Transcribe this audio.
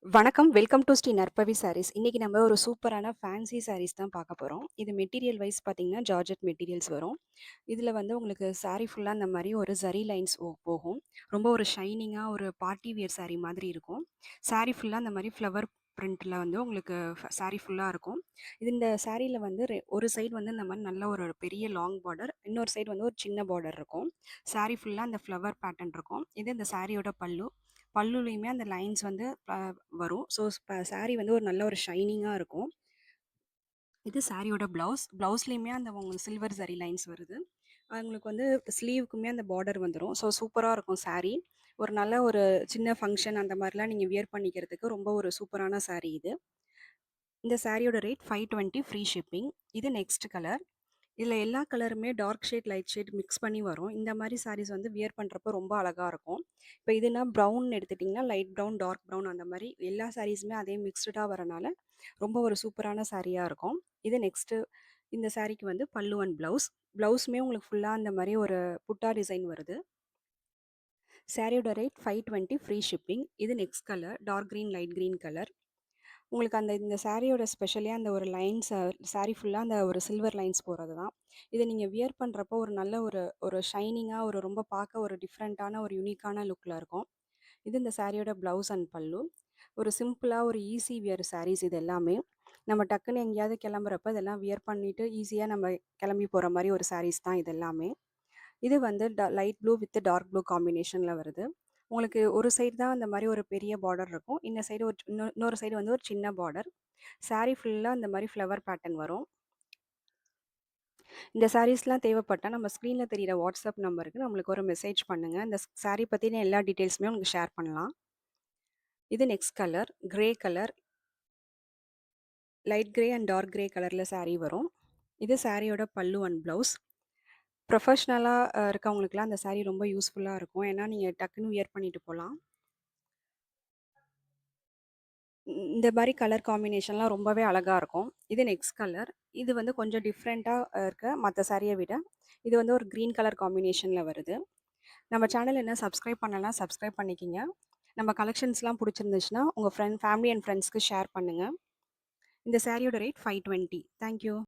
வணக்கம். Welcome to Sri நற்பவி சாரீஸ். இன்னைக்கு நம்ம ஒரு சூப்பரான ஃபேன்சி சாரீஸ் தான் பார்க்க போறோம். இது மெட்டீரியல் வைஸ் பார்த்தீங்கன்னா, ஜார்ஜெட் மெட்டீரியல்ஸ் வரும். இதில வந்து உங்களுக்கு சாரி ஃபுல்லா இந்த மாரி ஒரு ஜரி லைன்ஸ் போகும். ரொம்ப ஒரு ஷைனிங்கா ஒரு பார்ட்டி வியர் சாரி மாதிரி இருக்கும். சாரி ஃபுல்லா இந்த மாரி ஃப்ளவர் பிரிண்ட்ல வந்து உங்களுக்கு சாரி ஃபுல்லா இருக்கும். இந்த சாரியில வந்து ஒரு சைடு வந்து இந்த மாரி நல்ல ஒரு பெரிய லாங் பார்டர், இன்னொரு சைடு வந்து ஒரு சின்ன பார்டர் இருக்கும். சாரி ஃபுல்லா அந்த ஃப்ளவர் பேட்டர்ன் இருக்கும். இது இந்த சாரியோட பல்லு. பல்லுலயுமே அந்த லைன்ஸ் வந்து வரும். ஸோ சாரி வந்து ஒரு நல்ல ஒரு ஷைனிங்கா இருக்கும். இது சாரியோட ப்ளவுஸ். ப்ளவுஸ்லயுமே அந்த உங்களுக்கு சில்வர் ஜரி லைன்ஸ் வருது. உங்களுக்கு வந்து ஸ்லீவுக்குமே அந்த பார்டர் வந்துரும். ஸோ சூப்பரா இருக்கும் சாரி. ஒரு நல்ல ஒரு சின்ன ஃபங்ஷன் அந்த மாரிலாம் நீங்க வியர் பண்ணிக்கிறதுக்கு ரொம்ப ஒரு சூப்பரான சாரி இது. இந்த சாரியோட ரேட் 520 ஃப்ரீ ஷிப்பிங். இது நெக்ஸ்ட் கலர். இதில எல்லா கலருமே dark shade, light shade mix பண்ணி வரும். இந்த மாரி சாரீஸ் வந்து வியர் பண்றப்போ ரொம்ப அழகா இருக்கும். இப்ப இதுனா ப்ரவுன் எடுத்துட்டீங்கன்னா, லைட் ப்ரவுன், டார்க் ப்ரவுன் அந்த மாரி எல்லா சாரீஸுமே அதே மிக்ஸ்டா வரனால, ரொம்ப ஒரு சூப்பரான சாரியா இருக்கும். இது நெக்ஸ்ட்டு இந்த சாரிக்கு வந்து பல்லு அண்ட் ப்ளவுஸ். ப்ளவுஸுமே உங்களுக்கு ஃபுல்லா அந்த மாரி ஒரு புட்டா டிசைன் வருது. சாரியோட ரேட் 520 ஃப்ரீ ஷிப்பிங். இது next colour dark green, light green colour. உங்களுக்கு இந்த சாரியோட ஸ்பெஷலே அந்த ஒரு லைன்ஸ் சாரி ஃபுல்லா அந்த ஒரு சில்வர் லைன்ஸ் போறது தான். இத நீங்க வியர் பண்றப்போ ஒரு நல்ல ஒரு ஒரு ஷைனிங்கா ஒரு ரொம்ப பார்க்க ஒரு டிஃப்ரெண்ட்டான ஒரு யூனிக்கான லுக்ல இருக்கும். இது இந்த சாரியோட ப்ளவுஸ் அண்ட் பல்லு. ஒரு சிம்பிளா ஒரு ஈஸி வியர் சாரீஸ் இது எல்லாமே. நம்ம டக்குன்னு எங்கேயாவது கிளம்புறப்ப இதெல்லாம் வியர் பண்ணிட்டு ஈஸியா நம்ம கிளம்பி போற மாரி ஒரு சாரீஸ் தான் இது எல்லாமே. இது வந்து light blue with dark blue காம்பினேஷன்ல வருது. உங்களுக்கு ஒரு சைடு தான் அந்த மாரி ஒரு பெரிய பார்டர் இருக்கும். இந்த சைடு ஒரு இன்னொரு சைடு வந்து ஒரு சின்ன பார்டர். சாரி ஃபுல்லா இந்த மாரி ஃப்ளவர் பேட்டர்ன் வரும். இந்த சாரீஸ்லாம் தேவைப்பட்டா நம்ம ஸ்க்ரீன்ல தெரியிற வாட்ஸ்அப் நம்பருக்கு நம்மளுக்கு ஒரு மெசேஜ் பண்ணுங்க. இந்த சாரி பத்தின எல்லா டீட்டெயில்ஸுமே உங்களுக்கு ஷேர் பண்ணலாம். இது next colour grey colour, light grey and dark grey கலர்ல சாரி வரும். இது சாரியோட பல்லு அண்ட் ப்ளவுஸ். ப்ரொஃபஷ்னலா இருக்கவங்களுக்குலாம் அந்த சாரி ரொம்ப யூஸ்ஃபுல்லா இருக்கும். ஏன்னா, நீங்க டக்குன்னு வியர் பண்ணிட்டு போலாம். இந்த மாரி கலர் காம்பினேஷன்லாம் ரொம்பவே அழகா இருக்கும். இது நெக்ஸ்ட் கலர். இது வந்து கொஞ்சம் டிஃப்ரெண்ட்டா இருக்க மத்த சாரிய விட, இது வந்து ஒரு கிரீன் கலர் காம்பினேஷன்ல வருது. நம்ம சேனல் இன்னும் சப்ஸ்கிரைப் பண்ணலனா சப்ஸ்கிரைப் பண்ணிக்கிங்க. நம்ம கலெக்ஷன்ஸ்லாம் புடிச்சிருந்துச்சுன்னா, உங்க ஃபேமிலி அண்ட் ஃப்ரெண்ட்ஸ்க்கு ஷேர் பண்ணுங்க. இந்த சாரியோட ரேட் 520. Thank you.